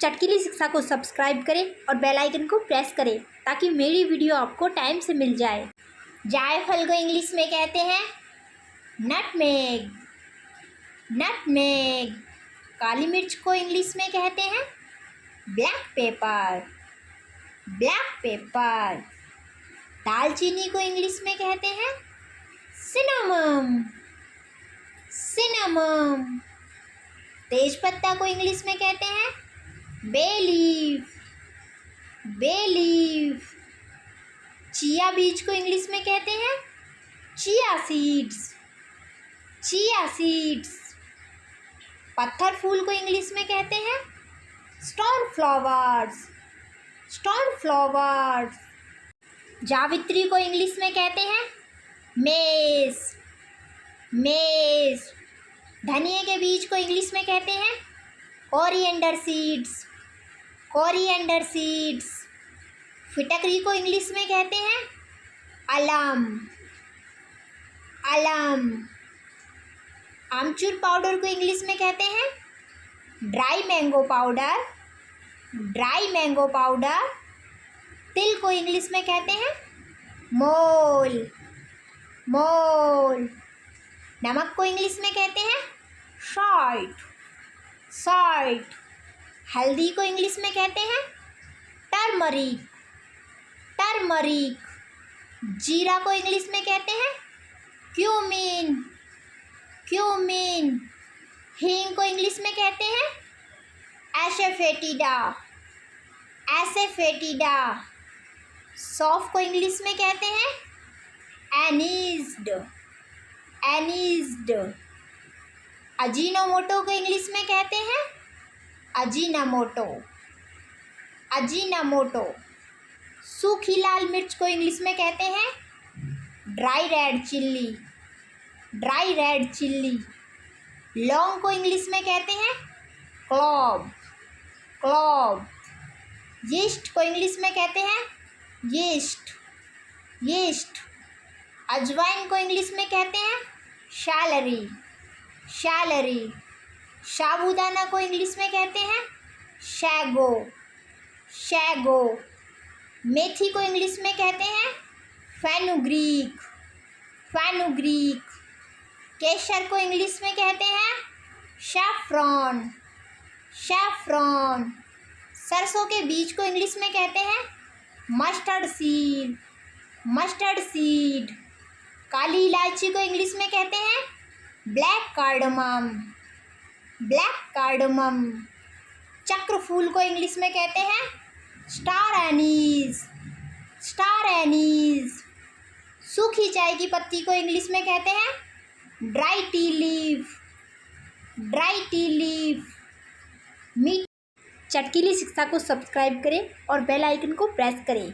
चटकीली शिक्षा को सब्सक्राइब करें और बेल आइकन को प्रेस करें ताकि मेरी वीडियो आपको टाइम से मिल जाए। जायफल को इंग्लिश में कहते हैं नटमेग। नटमेग। काली मिर्च को इंग्लिश में कहते हैं ब्लैक पेपर। Black pepper. दालचीनी को इंग्लिश में कहते हैं सिनेमम। सिनेमम। तेजपत्ता को इंग्लिश में कहते हैं bay leaf. Bay leaf. Chia बीज को इंग्लिश में कहते हैं चिया सीड्स। Chia seeds. पत्थर फूल को इंग्लिश में कहते हैं स्टोन फ्लावर्स। Stone flowers. जावित्री को इंग्लिश में कहते हैं मेस। मेस। धनिया के बीज को इंग्लिश में कहते हैं कोरिएंडर सीड्स। Coriander seeds. फिटकरी को इंग्लिश में कहते हैं अलम। अलम। आमचूर पाउडर को इंग्लिश में कहते हैं dry mango powder. Dry mango powder. तिल को इंग्लिश में कहते हैं मोल। मोल। नमक को इंग्लिश में कहते हैं सॉल्ट। सॉल्ट। हल्दी को इंग्लिश में कहते हैं टर्मरिक। टर्मरिक। जीरा को इंग्लिश में कहते हैं क्यूमीन। क्यूमीन। हींग को इंग्लिश में कहते हैं एसेफेटिडा। एसेफेटिडा। सौंफ को इंग्लिश में कहते हैं एनीज्ड। एनीज्ड। अजीनोमोटो को इंग्लिश में कहते हैं अजीनामोटो। अजीनामोटो। सूखी लाल मिर्च को इंग्लिश में कहते हैं dry red chilli. Dry red chilli. लौंग को इंग्लिश में कहते हैं क्लॉव। क्लॉव। यीस्ट को इंग्लिश में कहते हैं यीस्ट। यीस्ट। अजवाइन को इंग्लिश में कहते हैं सैलरी। सैलरी। साबूदाना को इंग्लिश में कहते हैं शैगो। शैगो। मेथी को इंग्लिश में कहते हैं फेनुग्रीक। फेनुग्रीक। केसर को इंग्लिश में कहते हैं सैफ्रॉन। सैफ्रॉन। सरसों के बीज को इंग्लिश में कहते हैं मस्टर्ड सीड। Mustard seed. काली इलायची को इंग्लिश में कहते हैं ब्लैक कार्डमम। Black cardamom. चक्र फूल को इंग्लिश में कहते हैं स्टार एनीज। Star Annie's. सूखी चाय की पत्ती को इंग्लिश में कहते हैं dry tea leaf. Dry tea leaf. चटकीली शिक्षा को सब्सक्राइब करें और बेल आइकन को प्रेस करें।